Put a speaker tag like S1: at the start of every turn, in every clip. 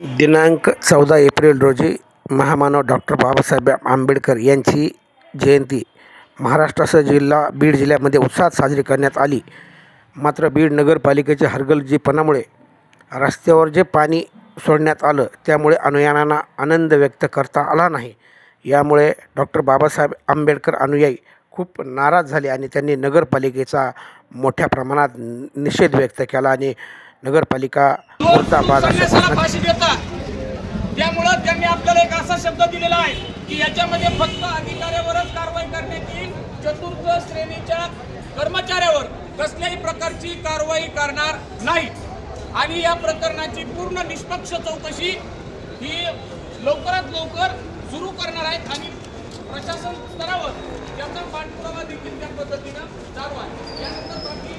S1: दिनांक 14 एप्रिल रोजी महामानव डॉक्टर बाबासाहेब आंबेडकर यांची जयंती महाराष्ट्रासह बीड जिल्ह्यामध्ये उत्साहात साजरी करण्यात आली. मात्र बीड नगरपालिकेच्या हलगर्जीपणामुळे रस्त्यावर जे पाणी सोडण्यात आलं त्यामुळे अनुयायांना आनंद व्यक्त करता आला नाही. यामुळे डॉक्टर बाबासाहेब आंबेडकर अनुयायी खूप नाराज झाले आणि त्यांनी नगरपालिकेचा मोठ्या प्रमाणात निषेध व्यक्त केला आणि नगरपालिका मुर्दाबाद
S2: फाशी देतात. त्यामुळं त्यांनी आपल्याला एक असा शब्द दिलेला आहे की याच्यामध्ये फक्त अधिकाऱ्यावरच कारवाई करण्यात येईल. चतुर्थ श्रेणीच्या कर्मचाऱ्यावर कसल्याही प्रकारची कारवाई करणार नाही आणि या प्रकरणाची पूर्ण निष्पक्ष चौकशी ही लवकरात लवकर सुरू करणार आहेत आणि प्रशासन स्तरावर त्याचा पाठपुरावा देखील त्या पद्धतीनं चालू आहे. यानंतर बाकी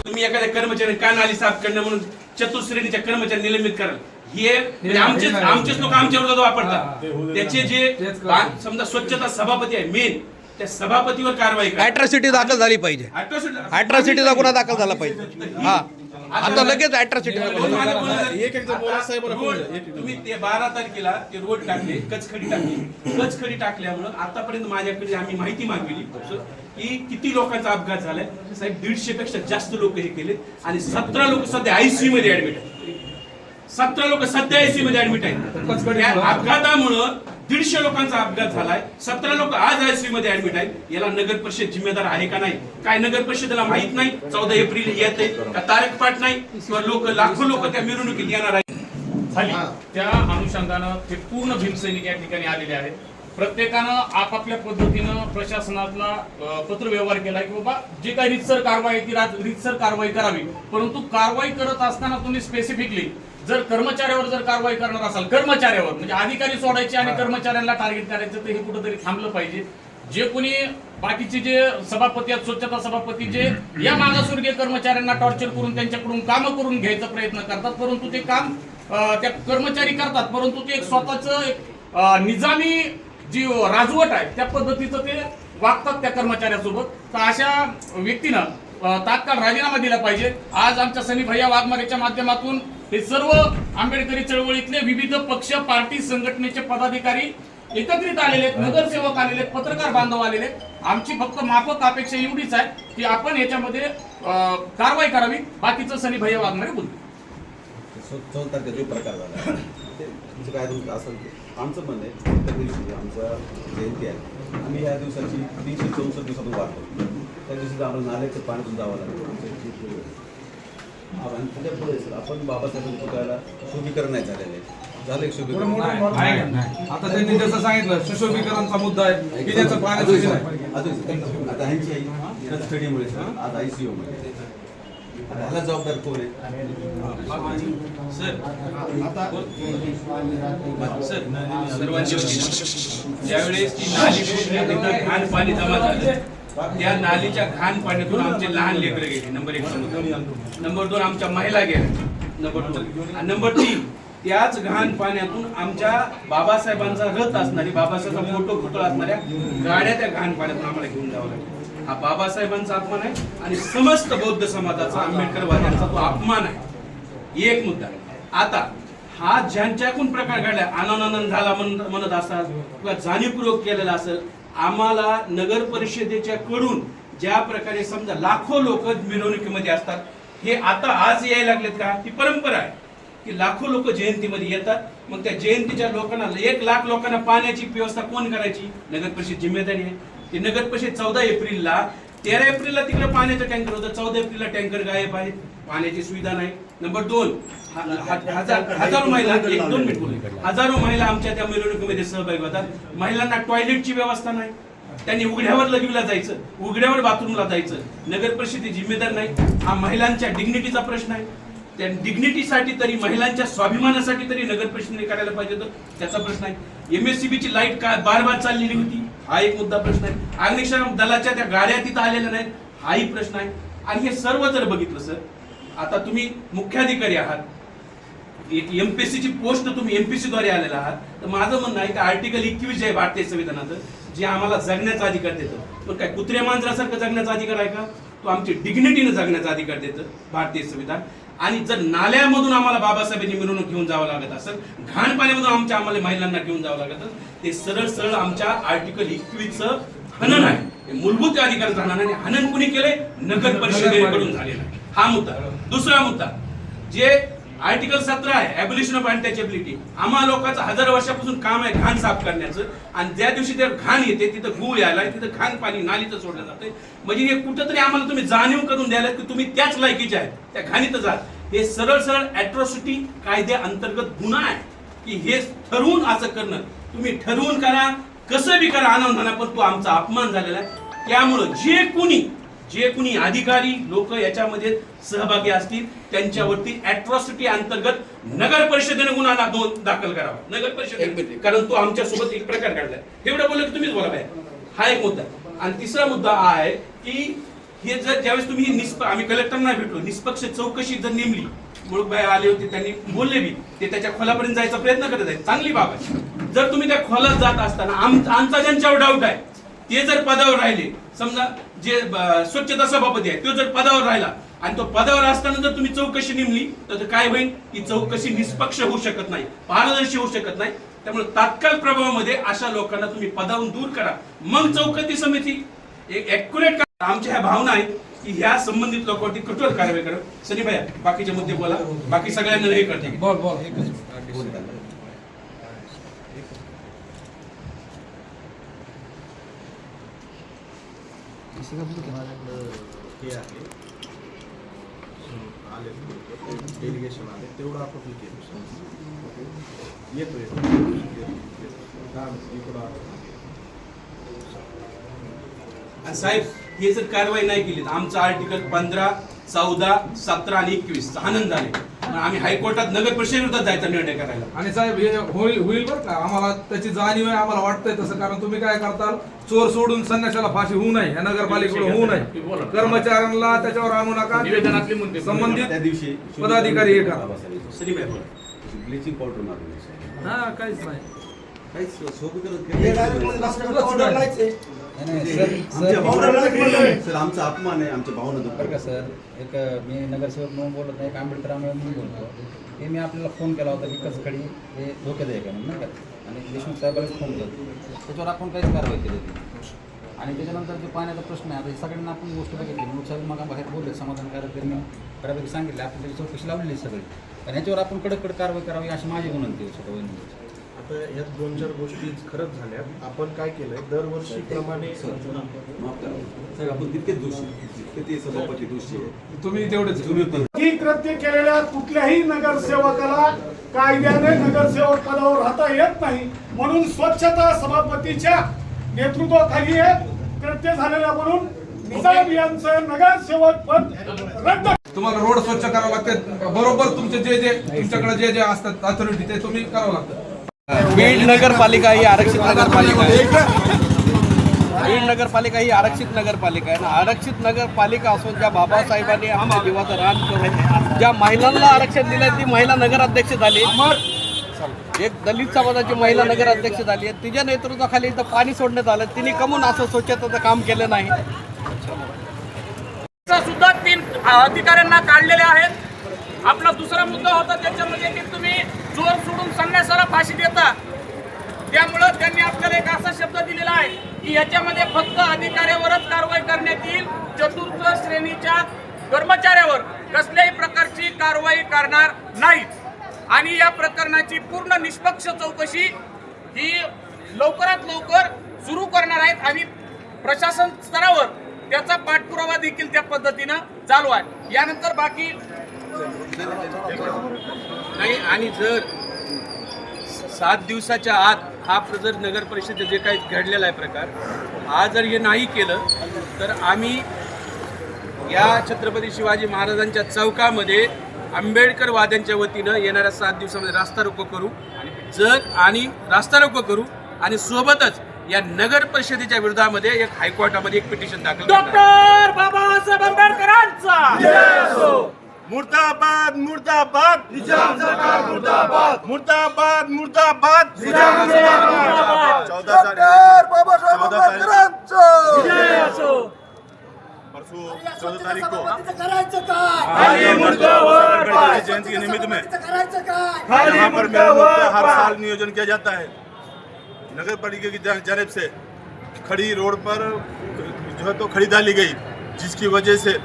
S3: तुम्ही एखाद्या कर्मचारी का नाली साफ करणं म्हणून चतुश्रेणीच्या कर्मचारी निलंबित कराल हे आमचेच लोक आमच्या विरोधात वापरतात. त्याचे जे समजा स्वच्छता सभापती आहे मेन त्या सभापतीवर कारवाई करा.
S4: अॅट्रॉसिटी दाखल झाली पाहिजे. अॅट्रॉसिटीचा गुन्हा दाखल झाला पाहिजे. हा आता लगेच अॅट्रॉसिटी
S3: तुम्ही ते 12 तारखेला ते रोड टाकले कचखडी टाकल्यामुळं आतापर्यंत माझ्याकडे आम्ही माहिती मागवली की किती लोकांचा अपघात झालाय साहेब. 150 पेक्षा जास्त लोक हे केले आणि 17 लोक सध्या आयसीयू मध्ये ऍडमिट आहेत. 17 लोक सध्या आयसीयू मध्ये ऍडमिट आहेत. अपघातामुळं 150 लोकांचा अपघात झालाय. 17 लोक आज आयसीयू मध्ये ऍडमिट आहेत. याला नगर परिषद जिम्मेदार आहे का नाही? काय नगर परिषदेला माहित नाही 14 एप्रिल येते का तारीख पाठ नाही किंवा लाखो लोक त्या मिरवणुकीत येणार आहेत
S2: झाली. त्या अनुषंगानं ते पूर्ण भीमसैनिक या ठिकाणी आलेले आहेत. प्रत्येकानं आपापल्या पद्धतीनं प्रशासनातला पत्रव्यवहार केला की बाबा जे काही रीतसर कारवाई ती रीतसर कारवाई करावी. परंतु कारवाई करत असताना तुम्ही स्पेसिफिकली जर कर्मचाऱ्यावर जर कारवाई करणार असाल, कर्मचाऱ्यावर म्हणजे अधिकारी सोडायचे आणि कर्मचाऱ्यांना टार्गेट करायचं तर हे कुठंतरी थांबलं पाहिजे. जे कोणी बाकीचे जे सभापती आहेत स्वच्छता सभापती जे या मागासवर्गीय कर्मचाऱ्यांना टॉर्चर करून त्यांच्याकडून कामं करून घ्यायचा प्रयत्न करतात परंतु ते काम त्या कर्मचारी करतात परंतु ते एक स्वतःच एक निजामी जी राजवट आहे त्या पद्धतीचं ते वागतात त्या कर्मचाऱ्यासोबत. तर अशा व्यक्तीनं तात्काळ राजीनामा दिला पाहिजे. आज आमच्या सनी भैया वाघमारेच्या माध्यमातून हे सर्व आंबेडकरी चळवळीतले विविध पक्ष पार्टी संघटनेचे पदाधिकारी एकत्रित आलेले आहेत, नगरसेवक आलेले आहेत, पत्रकार बांधव आलेले आहेत. आमची फक्त माफक अपेक्षा एवढीच आहे की आपण याच्यामध्ये कारवाई करावी. बाकीचं सनी भैया वाघमारे बोलतो.
S5: 14 तारखेचा जो प्रकार झाला तुमचं काय तुमचं असेल आमचं म्हणणं आहे त्या दिवशी आमचा जयंती आहे आम्ही या दिवसाची 364 दिवसातून वाढतो. त्या दिवशी आम्हाला नाल्याचं पाण्यातून जावं लागतं. आणि त्याच्या पुढे सर आपण बाबासाहेबांच्या पुतळ्याला शुभीकरण नाही झालेलं आहे. झालं एक शुभीकरण
S4: आता त्यांनी जसं सांगितलं सुशोभीकरणचा मुद्दा आहे पिण्याचं पाण्याचं
S5: आता ह्यांची आई कचखडीमुळे सर आज आयसीयू मध्ये ह्याला जबाबदार कोण आहे?
S3: सर सर्वांची ज्यावेळेस ती नाली घाण पाणी जमा झालं त्या नालीच्या घाण पाण्यातून आमचे लहान लेकरं गेले. नंबर 1. नंबर 2 आमच्या महिला गेल्या. नंबर 3 त्याच घाण पाण्यातून आमच्या बाबासाहेबांचा रथ असणारी बाबासाहेबांचा फोटो असणाऱ्या गाड्या त्या घाण पाण्यातून आम्हाला घेऊन जावं लागेल. हा बाबासाहेबांचा अपमान आहे आणि समस्त बौद्ध समाजाचा आंबेडकरवाद्यांचा तो अपमान आहे. एक मुद्दा. आता हा ज्यांच्याकडून प्रकार घडला आनंद झाला म्हणत असाल किंवा जाणीवपूर्वक केलेला असेल, आम्हाला नगर परिषदेच्या कडून ज्या प्रकारे समजा लाखो लोक मिरवणुकीमध्ये असतात, हे आता आज यायला लागलेत का? ही परंपरा आहे की लाखो लोक जयंतीमध्ये येतात. मग त्या जयंतीच्या लोकांना 1 लाख लोकांना पाण्याची व्यवस्था कोण करायची? नगर परिषद जिम्मेदारी आहे. ते नगर परिषद 14 एप्रिलला 13 एप्रिलला तिकडे पाण्याचं टँकर होतं, 14 एप्रिलला टँकर गायब आहे, पाण्याची सुविधा नाही. नंबर 2 हजारो महिला 1-2 मिनिट बोलले, हजारो महिला आमच्या त्या मिरवणुकीमध्ये सहभागी होतात. महिलांना टॉयलेटची व्यवस्था नाही, त्यांनी उघड्यावर लगवीला जायचं, उघड्यावर बाथरूमला जायचं. नगर परिषदेची जिम्मेदार नाही. हा महिलांच्या डिग्निटीचा प्रश्न आहे. त्या डिग्निटीसाठी तरी महिलांच्या स्वाभिमानासाठी तरी नगर परिषदेने करायला पाहिजे होतं, त्याचा प्रश्न आहे. MSCBची लाईट का बार चाललेली होती, हा एक मुद्दा प्रश्न आहे. अग्निशमन दलाच्या त्या गाड्या तिथं आलेल्या नाहीत, हाही प्रश्न आहे. आणि हे सर्व जर बघितलं सर, आता तुम्ही मुख्याधिकारी आहात, एक MPSC ची पोस्ट तुम्ही MPSC द्वारे आलेला आहात, तर माझं म्हणणं आहे की आर्टिकल 21 जे आहे भारतीय संविधानाचं, जे आम्हाला जगण्याचा अधिकार देतं, पण काय कुत्र्या मांजरासारखं जगण्याचा अधिकार आहे का? तो आमची डिग्निटीने जगण्याचा अधिकार देतं भारतीय संविधान. आणि जर नाल्यामधून आम्हाला बाबासाहेबांची मिरवणूक घेऊन जावं लागत असेल, घाण पाण्यामधून आम्हाला महिलांना घेऊन जावं लागत असेल, ते सरळ आमच्या आर्टिकल 21चं हनन आहे. हे मूलभूत अधिकाराचं हनन आहे. हनन कुणी केले? नगर परिषदेकडून झालेलं आहे. हा मुद्दा. दुसरा मुद्दा, जे आर्टिकल 17 आहे, ॲबॉलिशन ऑफ अनटचेबिलिटी. आम्हा लोकांचं 1000 वर्षापासून काम आहे घाण साफ करण्याचं, आणि ज्या दिवशी ते घाण येते तिथं गुळ यायला, तिथं घाण पाणी नालीचं सोडलं जाते. म्हणजे हे कुठंतरी आम्हाला तुम्ही जाणीव करून द्यायला की तुम्ही त्याच लायकीचे आहेत, त्या घाणीत जात. हे सरळ ॲट्रॉसिटी कायद्या अंतर्गत गुन्हा आहे की हे ठरवून असं करणं. तुम्ही ठरवून करा, कसं बी करा, आनंदाना, पण तो आमचा अपमान झालेला आहे. त्यामुळं जे कुणी अधिकारी लोक याच्यामध्ये सहभागी असतील त्यांच्यावरती ॲट्रॉसिटी अंतर्गत नगर परिषदेने गुन्हा दाखल करावा. नगर परिषद, कारण तो आमच्या सोबत एक प्रकार घडलाय. एवढं बोललं की तुम्हीच बोला पाहिजे. हा एक मुद्दा. आणि तिसरा मुद्दा हा आहे की हे जर ज्यावेळेस तुम्ही आम्ही कलेक्टरना भेटलो, निष्पक्ष चौकशी जर नेमली, मुळूकबाई आले होते, त्यांनी बोलले बी, ते त्याच्या खोलापर्यंत जायचा प्रयत्न करत आहेत, चांगली बाब आहे. जर तुम्ही त्या खोलात जात असताना आमचा ज्यांच्यावर डाऊट आहे ते जर पदावर राहिले, समजा जे स्वच्छता सभापती आहे तो जर पदावर राहिला आणि तो पदावर असताना जर तुम्ही चौकशी नेमली, तर काय होईल? ती चौकशी निष्पक्ष होऊ शकत नाही, पारदर्शी होऊ शकत नाही. त्यामुळे तात्काळ प्रभावामध्ये अशा लोकांना तुम्ही पदावरून दूर करा, मग चौकशी समिती एक ॲक्युरेट करा. आमच्या ह्या भावना आहेत की ह्या संबंधित लोकांवरती कठोर कारवाई करा. सनी भैया बाकीचे मुद्दे बोला, बाकी सगळ्यांना हे करते.
S6: हे आहे आले डेलिगेशन आले तेवढं आपण केलं येतोय
S3: साहेब, हे जर कारवाई नाही केली तर आमचं आर्टिकल 15, 14, 17 आणि 21 आनंद झाले. आम्ही हायकोर्टात नगर परिषदेविरोधात जायचा निर्णय करायला.
S7: आणि साहेब हे होईल बरं का, आम्हाला त्याची जाणीव आहे, आम्हाला वाटतंय तसं. कारण तुम्ही काय करताल, चोर सोडून संन्याशाला फाशी होऊ नये, या नगरपालिकेकडून होऊ नये. कर्मचाऱ्यांना त्याच्यावर आणू नका, संबंधित पदाधिकारी हे करा.
S5: ब्लिचिंग पावडर मारून
S7: हा काहीच नाही,
S5: काहीच सोबत सर आमचा अपमान आहे, आमच्या भावना दुःख.
S8: बरं का सर, एक मी नगरसेवक म्हणून बोलत नाही, एक आंबेडकर म्हणून बोलतो. हे मी आपल्याला फोन केला होता की कसखडी हे धोक्यादायक आहे म्हणून, नाही का, आणि देशमुख साहेबाला फोन करतो, त्याच्यावर आपण काहीच कारवाई केली होती. आणि त्याच्यानंतर जे पाण्याचा प्रश्न आहे, आता सगळ्यांना आपण गोष्ट बघितली. मग साहेब मग बाहेर बोलले, समाधानकारक त्यांनी बऱ्यापैकी सांगितले, आपण त्याची चौकशी लावलेली सगळी, पण ह्याच्यावर आपण कडक कारवाई करावी अशी माझी विनंती आहे सगळं.
S6: आता ह्या 2-4 गोष्टी खरंच झाल्या. आपण काय केलंय, दरवर्षीप्रमाणे
S5: माफ करा साहेब, आपण तितकेच दोषी, तितके ते सभापती दोषी आहे.
S7: तुम्ही तेवढेच.
S9: ही कृत्य केलेल्या कुठल्याही नगरसेवकाला कायद्याने नगरसेवक पदावर राहता येत नाही. म्हणून स्वच्छता सभापतीच्या नेतृत्वाखाली हे कृत्य झालेल्या म्हणून निजाम यांचं नगरसेवक पद रद्द.
S7: तुम्हाला रोड स्वच्छ करावं लागते, बरोबर तुमचे जे तुमच्याकडे जे असतात अथॉरिटी ते तुम्ही करावं लागतं.
S4: बीड नगरपालिका ही आरक्षित नगरपालिका आहे. बीड नगरपालिका ही आरक्षित नगरपालिका आहे ना. आरक्षित नगरपालिका असून ज्या बाबासाहेबांनी आमच्या जीवाचं रान करून ज्या महिलांना आरक्षण दिलं ती महिला नगराध्यक्ष झाली. एक दलित समाजाची महिला नगराध्यक्ष झाली आहे. तिच्या नेतृत्वाखाली इथं पाणी सोडण्यात आलं. तिने कमून असं स्वच्छतेचं काम केलं नाही.
S2: सुद्धा 3 अधिकाऱ्यांना काढलेले आहेत. आपला दुसरा मुद्दा होता त्याच्यामध्ये की तुम्ही चोर सोडून संन्यासाला फाशी देता. त्यामुळं त्यांनी आपल्याला एक असा शब्द दिलेला आहे की याच्यामध्ये फक्त अधिकाऱ्यावरच कारवाई करण्यात येईल. चतुर्थ श्रेणीच्या कर्मचाऱ्यावर कसल्याही प्रकारची कारवाई करणार नाही. आणि या प्रकरणाची पूर्ण निष्पक्ष चौकशी ही लवकरात लवकर सुरू करणार आहेत आणि प्रशासन स्तरावर त्याचा पाठपुरावा देखील त्या पद्धतीनं चालू आहे. यानंतर बाकी
S3: नाही. आणि जर 7 दिवसाच्या आत हा जर नगर परिषदेत जे काही घडलेला आहे प्रकार हा जर हे नाही केलं तर आम्ही या छत्रपती शिवाजी महाराजांच्या चौकामध्ये आंबेडकर वाद्यांच्या वतीनं येणाऱ्या 7 दिवसामध्ये रास्ता रोको करू आणि रास्ता रोको करू आणि सोबतच या नगर परिषदेच्या विरोधामध्ये एक हायकोर्टामध्ये एक पिटिशन दाखल
S2: डॉक्टर बाबासाहेब आंबेडकरांचा
S9: मुर्दाबाद मुर्दाबाद निजाम सरकार मुर्दाबाद मुर्दाबाद मुर्दाबाद निजाम सरकार 14 तारीख को जयंती के निमित्त में यहाँ पर मेला का हर साल नियोजन किया जाता है. नगर पालिका की जानिब से खड़ी रोड पर जो है तो खड़ी डाली गई जिसकी वजह से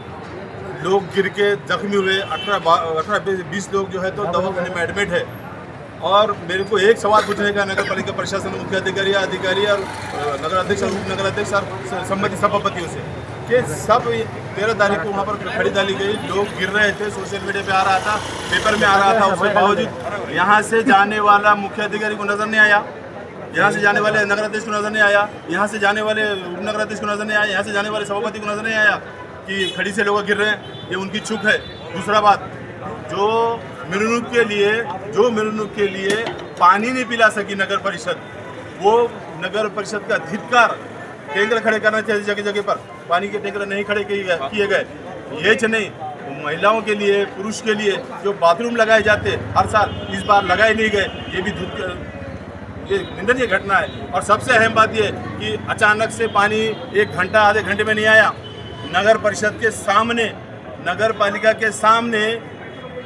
S9: लोग गिर के जख्मी हुए. 18-20 लोग जो है तो दवाखाने में एडमिट है. और मेरे को एक सवाल पूछने का नगर पालिका प्रशासन मुख्य अधिकारी और नगर अध्यक्ष और उप नगर अध्यक्ष और सम्मति सभापतियों से कि सब 13 तारीख को वहाँ पर खड़ी डाली गई. लोग गिर रहे थे. सोशल मीडिया पे आ रहा था, पेपर में आ रहा था. उसके बावजूद यहाँ से जाने वाला मुख्य अधिकारी को नज़र नहीं आया, यहाँ से जाने वाले नगर अध्यक्ष को नज़र नहीं आया, यहाँ से जाने वाले उप नगर अध्यक्ष को नज़र नहीं आया, यहाँ से जाने वाले सभापति को नज़र नहीं आया कि खड़ी से लोग गिर रहे हैं. ये उनकी चूक है. दूसरा बात, जो मिलनुक के लिए पानी नहीं पिला सकी नगर परिषद, वो नगर परिषद का धिक्कार. टैंकर खड़े करना चाहिए जगह जगह पर. पानी के टैंकर नहीं खड़े किए गए. ये नहीं, महिलाओं के लिए, पुरुष के लिए जो बाथरूम लगाए जाते हर साल, इस बार लगाए नहीं गए. ये निंदनीय घटना है. और सबसे अहम बात ये कि अचानक से पानी 1 घंटा आधे घंटे में नहीं आया. नगर परिषद के सामने, नगर पालिका के सामने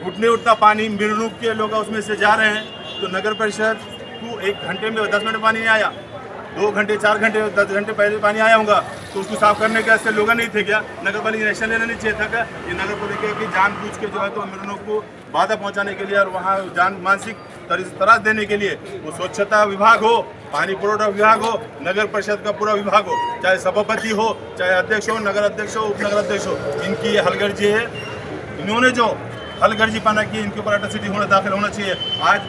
S9: उठने उठता पानी मिलनुक के लोग उसमें से जा रहे हैं. तो नगर परिषद को 1 घंटे में 10 मिनट पानी नहीं आया. 2 घंटे 4 घंटे 10 घंटे पहले पानी आया होगा. तो उसको साफ करने के ऐसे लोग नहीं थे क्या? नगर पालिका ने एक्शन लेना नहीं चाहिए था क्या? ये नगर पालिका की जानबूझ के जो है तो मिलनुक को बाधा पहुंचाने के लिए और वहाँ मानसिक तरास देने के लिए वो स्वच्छता विभाग हो, पानी पुरवठा विभाग हो, नगर परिषद का पूरा विभाग हो, चाहे सभापति हो, चाहे अध्यक्ष हो, नगर अध्यक्ष हो, उप नगर अध्यक्ष हो, इनकी ये हलगर्जी है. इन्होंने जो हलगर्जी पाना की, इनके ऊपर अट्रॉसिटी दाखिल होना चाहिए. आज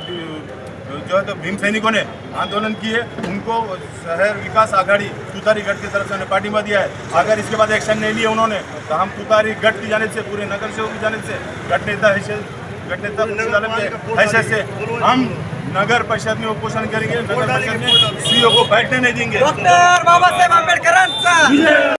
S9: जो है तो भीम सैनिकों ने आंदोलन किए, उनको शहर विकास आघाड़ी तुतारी गढ़ की तरफ से पार्टिमा दिया है. अगर इसके बाद एक्शन नहीं लिया उन्होंने तो हम तुतारी गढ़ की जानिब से, पूरे नगर सेवक की जानिब से, गढ़ नेता हैसियत से हम नगर परिषद में उपोषण करेंगे. नगर परिषद में सीईओ को बैठने नहीं देंगे.
S4: डॉक्टर बाबासाहेब आंबेडकरांचा